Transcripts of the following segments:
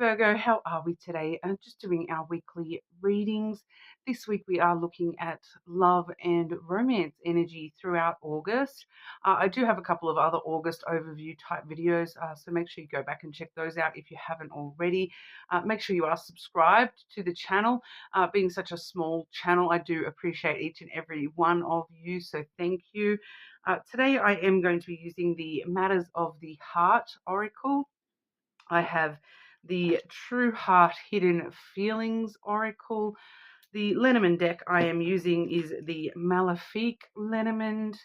Virgo, how are we today? Just doing our weekly readings. This week we are looking at love and romance energy throughout August. I do have a couple of other August overview type videos, so make sure you go back and check those out if you haven't already. Make sure you are subscribed to the channel. Being such a small channel, I do appreciate each and every one of you, so thank you. Today I am going to be using the Matters of the Heart Oracle. I have the True Heart Hidden Feelings Oracle. The Lenormand deck I am using is the Malefique Lenormand.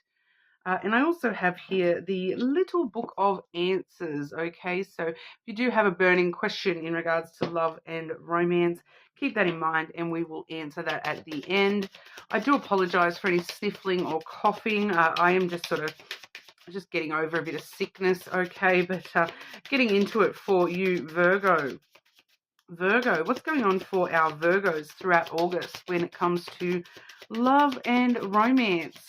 And I also have here the Little Book of Answers, okay? So if you do have a burning question in regards to love and romance, keep that in mind and we will answer that at the end. I do apologize for any sniffling or coughing. I am just getting over a bit of sickness, okay? But getting into it for you, Virgo. Virgo, what's going on for our Virgos throughout August when it comes to love and romance?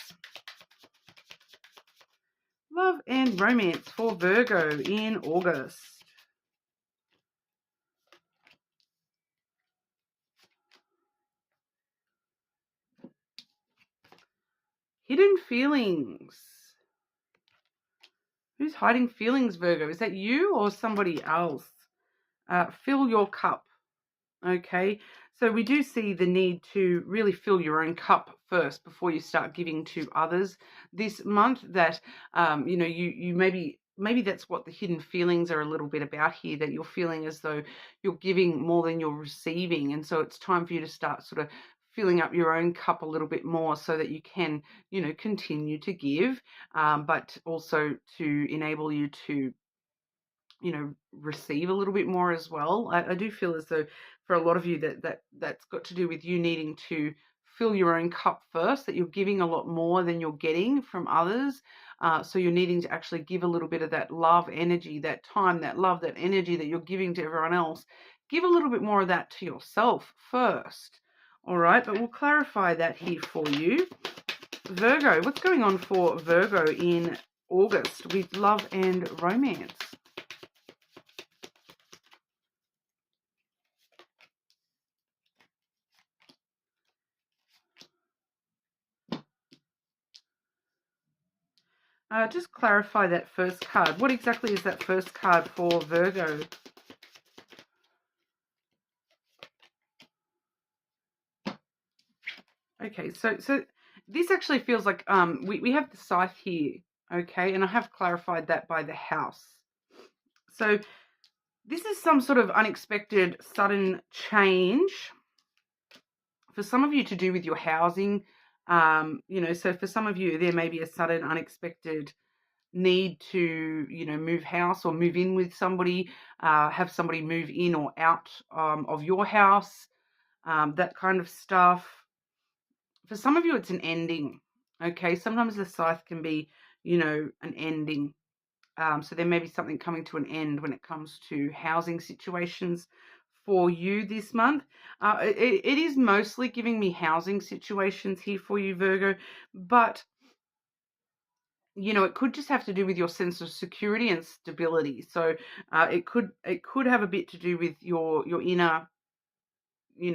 Love and romance for Virgo in August. Hidden feelings. Who's hiding feelings, Virgo? Is that you or somebody else? Fill your cup. Okay, so we do see the need to really fill your own cup first before you start giving to others this month. That you maybe that's what the hidden feelings are a little bit about here, that you're feeling as though you're giving more than you're receiving, and so it's time for you to start sort of filling up your own cup a little bit more so that you can continue to give, but also to enable you to receive a little bit more as well. I do feel as though for a lot of you that's got to do with you needing to fill your own cup first, that you're giving a lot more than you're getting from others. So you're needing to actually give a little bit of that love energy, that time, that love, that energy that you're giving to everyone else. Give a little bit more of that to yourself first. All right, but we'll clarify that here for you. Virgo, what's going on for Virgo in August with love and romance? Just clarify that first card. What exactly is that first card for Virgo? Okay, so this actually feels like we have the scythe here, okay, and I have clarified that by the house. So this is some sort of unexpected sudden change for some of you to do with your housing. So for some of you there may be a sudden unexpected need to move house or move in with somebody, have somebody move in or out of your house, that kind of stuff. For some of you it's an ending, okay? Sometimes the scythe can be an ending, so there may be something coming to an end when it comes to housing situations for you this month. It is mostly giving me housing situations here for you, Virgo, but it could just have to do with your sense of security and stability. So it could have a bit to do with your inner,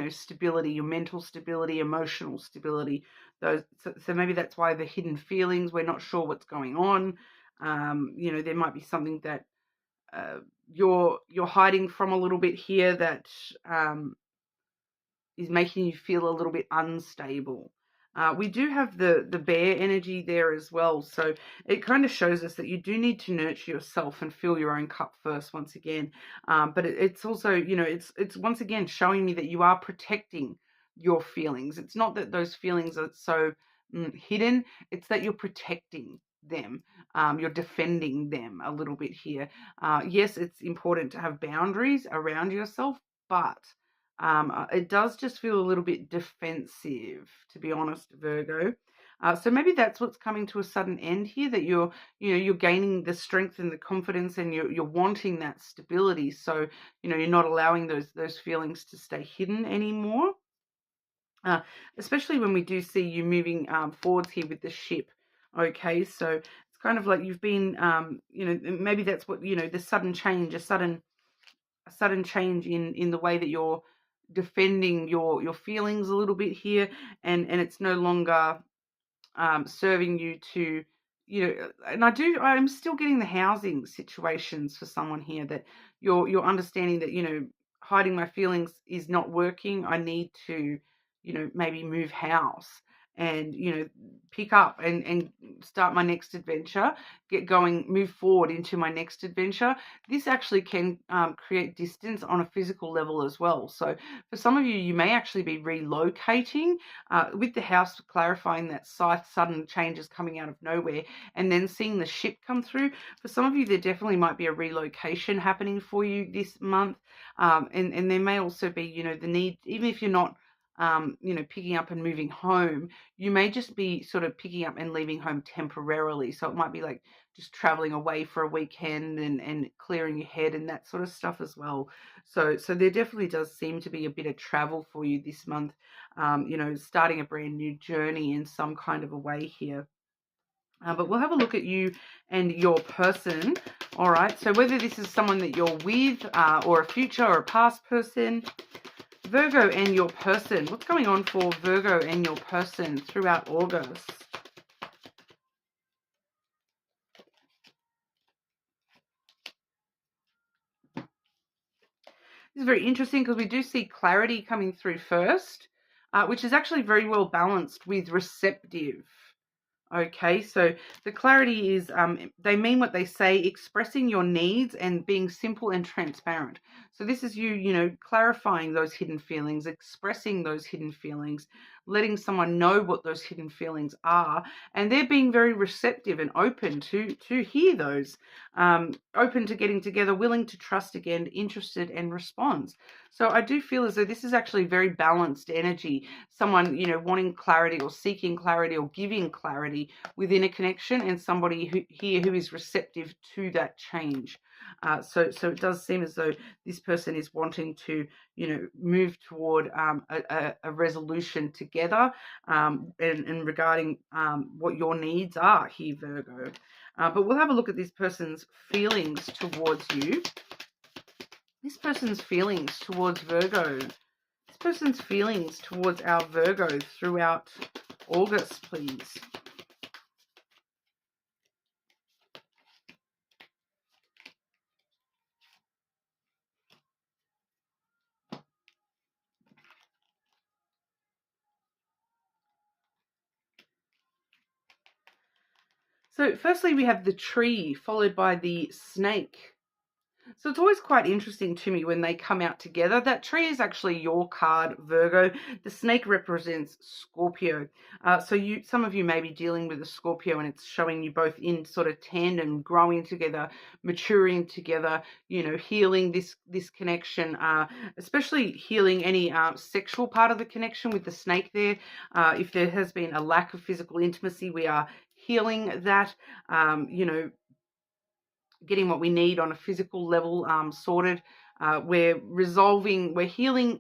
stability, your mental stability, emotional stability. So maybe that's why the hidden feelings, we're not sure what's going on. There might be something that you're hiding from a little bit here that is making you feel a little bit unstable. We do have the bear energy there as well. So it kind of shows us that you do need to nurture yourself and fill your own cup first once again. But it's also, it's once again showing me that you are protecting your feelings. It's not that those feelings are so hidden. It's that you're protecting them. You're defending them a little bit here. Yes, it's important to have boundaries around yourself, but it does just feel a little bit defensive, to be honest, Virgo. So maybe that's what's coming to a sudden end here, that you're gaining the strength and the confidence, and you're wanting that stability. So you're not allowing those feelings to stay hidden anymore. Especially when we do see you moving forwards here with the ship. Okay, so it's kind of like you've been, maybe that's what the sudden change, a sudden a sudden change in the way that you're defending your feelings a little bit here, and it's no longer serving you to, and I'm still getting the housing situations for someone here, that you're understanding that, hiding my feelings is not working. I need to, maybe move house and, pick up and start my next adventure, get going, move forward into my next adventure. This actually can create distance on a physical level as well. So for some of you, you may actually be relocating, with the house clarifying that sudden changes coming out of nowhere, and then seeing the ship come through. For some of you, there definitely might be a relocation happening for you this month. And there may also be, the need, even if you're not, picking up and moving home, you may just be sort of picking up and leaving home temporarily. So it might be like just traveling away for a weekend and clearing your head and that sort of stuff as well. So there definitely does seem to be a bit of travel for you this month, starting a brand new journey in some kind of a way here. But we'll have a look at you and your person. All right, so whether this is someone that you're with, or a future or a past person, Virgo and your person. What's going on for Virgo and your person throughout August? This is very interesting because we do see clarity coming through first, which is actually very well balanced with receptive. Okay, so the clarity is, they mean what they say, expressing your needs and being simple and transparent. So this is you, clarifying those hidden feelings, expressing those hidden feelings, letting someone know what those hidden feelings are, and they're being very receptive and open to hear those, open to getting together, willing to trust again, interested, and responds. So I do feel as though this is actually very balanced energy. Someone, wanting clarity or seeking clarity or giving clarity within a connection, and somebody who is receptive to that change. So it does seem as though this person is wanting to, move toward a resolution together, and regarding what your needs are here, Virgo. But we'll have a look at this person's feelings towards you. This person's feelings towards Virgo. This person's feelings towards our Virgo throughout August, please. So firstly, we have the tree followed by the snake. So it's always quite interesting to me when they come out together. That tree is actually your card, Virgo. The snake represents Scorpio. So some of you may be dealing with a Scorpio, and it's showing you both in sort of tandem, growing together, maturing together, healing this connection, especially healing any sexual part of the connection with the snake there. If there has been a lack of physical intimacy, we are healing that, getting what we need on a physical level sorted. We're healing,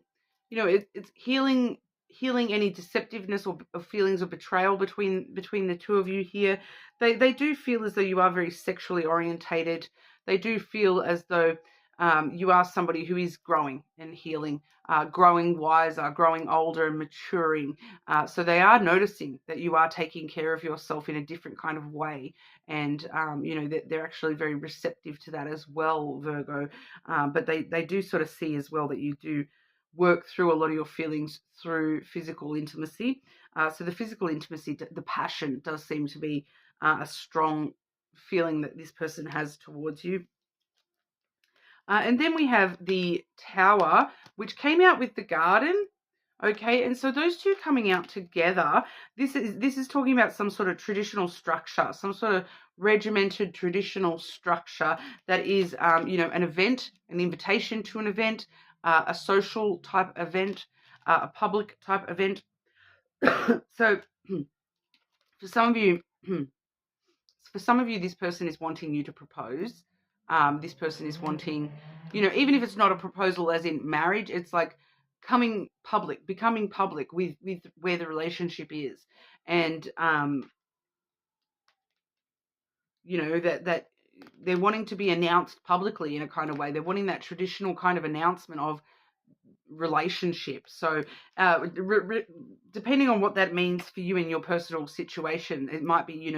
it's healing any deceptiveness or feelings of betrayal between the two of you here. They do feel as though you are very sexually orientated. They do feel as though you are somebody who is growing and healing, growing wiser, growing older and maturing. So they are noticing that you are taking care of yourself in a different kind of way. And, they're actually very receptive to that as well, Virgo. But they do sort of see as well that you do work through a lot of your feelings through physical intimacy. So the physical intimacy, the passion does seem to be a strong feeling that this person has towards you. And then we have the Tower, which came out with the Garden. Okay, and so those two coming out together, this is talking about some sort of traditional structure, some sort of regimented traditional structure that is, an event, an invitation to an event, a social type event, a public type event. So for some of you, this person is wanting you to propose. This person is wanting, even if it's not a proposal as in marriage, it's like becoming public with where the relationship is. And, that they're wanting to be announced publicly in a kind of way. They're wanting that traditional kind of announcement of relationship. So depending on what that means for you in your personal situation, it might be,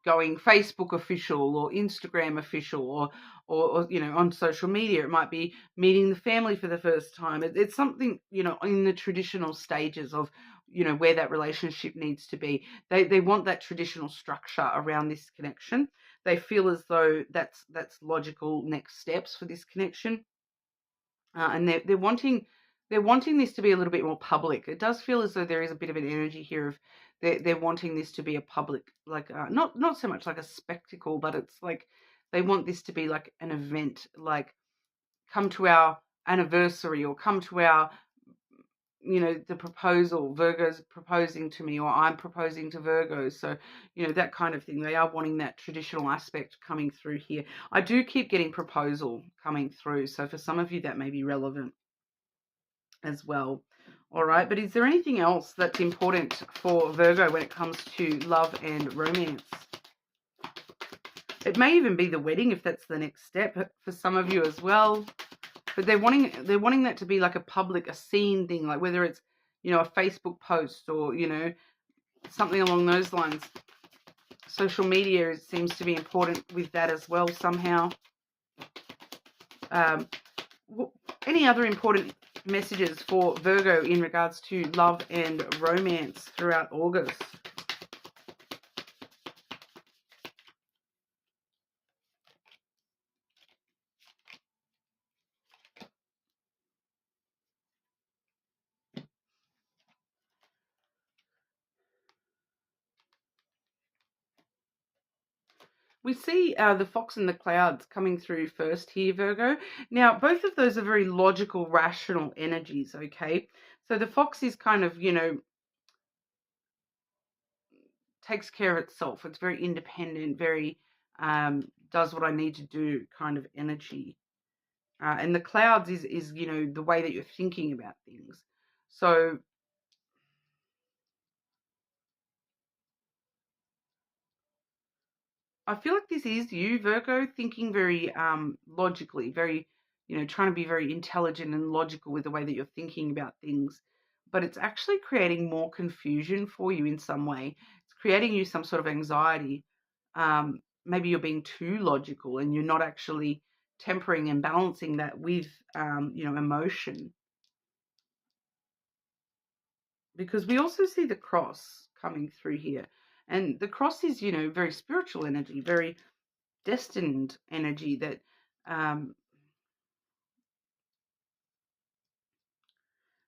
going Facebook official or Instagram official, or on social media. It might be meeting the family for the first time. It's something, in the traditional stages of, where that relationship needs to be. They want that traditional structure around this connection. They feel as though that's logical next steps for this connection. And they're wanting this to be a little bit more public. It does feel as though there is a bit of an energy here of they're wanting this to be a public, like not so much like a spectacle, but it's like they want this to be like an event, like come to our anniversary, or come to our, the proposal. Virgo's proposing to me, or I'm proposing to Virgo. So, that kind of thing. They are wanting that traditional aspect coming through here. I do keep getting proposal coming through. So for some of you, that may be relevant as well. All right. But is there anything else that's important for Virgo when it comes to love and romance? It may even be the wedding, if that's the next step for some of you as well. But they're wanting that to be like a seen thing, like whether it's, a Facebook post or, something along those lines. Social media seems to be important with that as well somehow. Any other important messages for Virgo in regards to love and romance throughout August? We see the fox and the clouds coming through first here, Virgo. Now, both of those are very logical, rational energies, okay? So the fox is kind of, takes care of itself. It's very independent, very does what I need to do kind of energy. And the clouds is, the way that you're thinking about things. So I feel like this is you, Virgo, thinking very logically, very, trying to be very intelligent and logical with the way that you're thinking about things. But it's actually creating more confusion for you in some way. It's creating you some sort of anxiety. Maybe you're being too logical and you're not actually tempering and balancing that with, emotion. Because we also see the cross coming through here. And the cross is, very spiritual energy, very destined energy that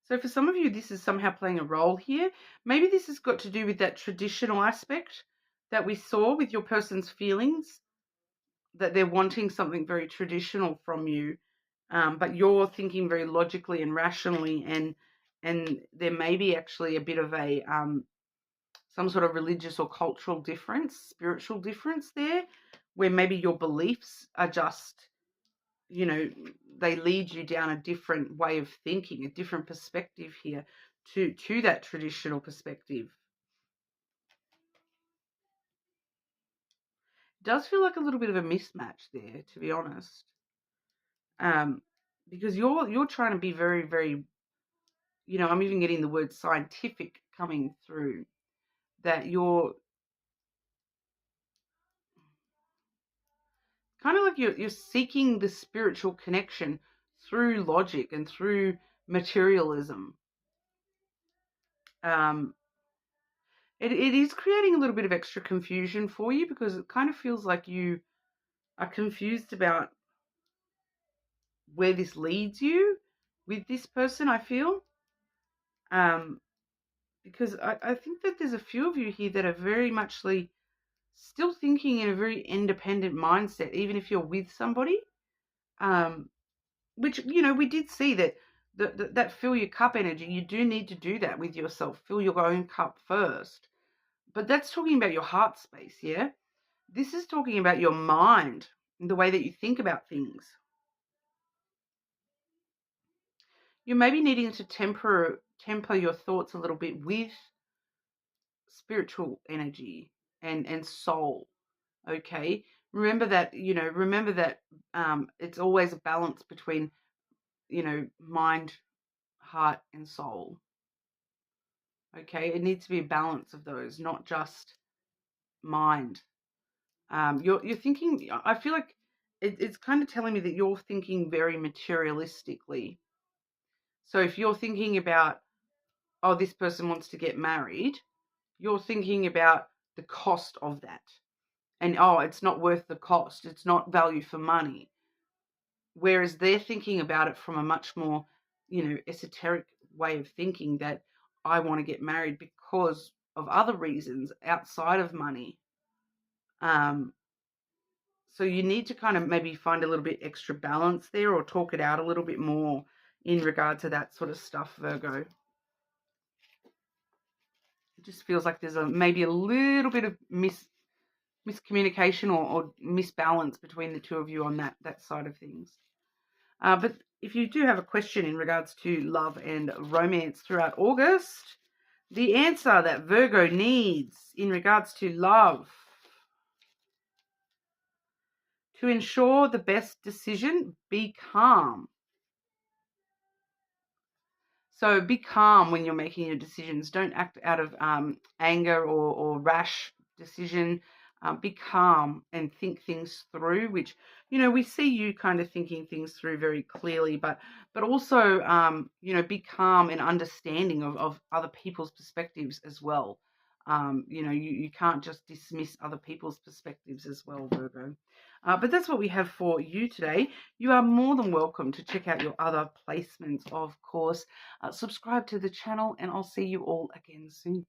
so for some of you, this is somehow playing a role here. Maybe this has got to do with that traditional aspect that we saw with your person's feelings, that they're wanting something very traditional from you, but you're thinking very logically and rationally, and there may be actually a bit of a some sort of religious or cultural difference, spiritual difference there, where maybe your beliefs are just, they lead you down a different way of thinking, a different perspective here to that traditional perspective. It does feel like a little bit of a mismatch there, to be honest. Because you're trying to be very, very, I'm even getting the word scientific coming through, that you're kind of like you're seeking the spiritual connection through logic and through materialism. It is creating a little bit of extra confusion for you, because it kind of feels like you are confused about where this leads you with this person, I feel. Because I think that there's a few of you here that are very much still thinking in a very independent mindset, even if you're with somebody. Which, we did see that that fill your cup energy. You do need to do that with yourself. Fill your own cup first. But that's talking about your heart space, yeah? This is talking about your mind and the way that you think about things. You may be needing to temper your thoughts a little bit with spiritual energy and soul, okay? Remember that, it's always a balance between, mind, heart, and soul. Okay, it needs to be a balance of those, not just mind. You're thinking. I feel like it's kind of telling me that you're thinking very materialistically. So if you're thinking about, oh, this person wants to get married, you're thinking about the cost of that, and oh, it's not worth the cost. It's not value for money. Whereas they're thinking about it from a much more, esoteric way of thinking, that I want to get married because of other reasons outside of money. Um, so you need to kind of maybe find a little bit extra balance there, or talk it out a little bit more in regard to that sort of stuff, Virgo. It just feels like there's maybe a little bit of miscommunication, or misbalance between the two of you on that side of things. But if you do have a question in regards to love and romance throughout August, the answer that Virgo needs in regards to love: to ensure the best decision, be calm. So be calm when you're making your decisions. Don't act out of anger or rash decision. Be calm and think things through, which, we see you kind of thinking things through very clearly, but also, be calm and understanding of other people's perspectives as well. You can't just dismiss other people's perspectives as well, Virgo. But that's what we have for you today. You are more than welcome to check out your other placements, of course. Subscribe to the channel, and I'll see you all again soon.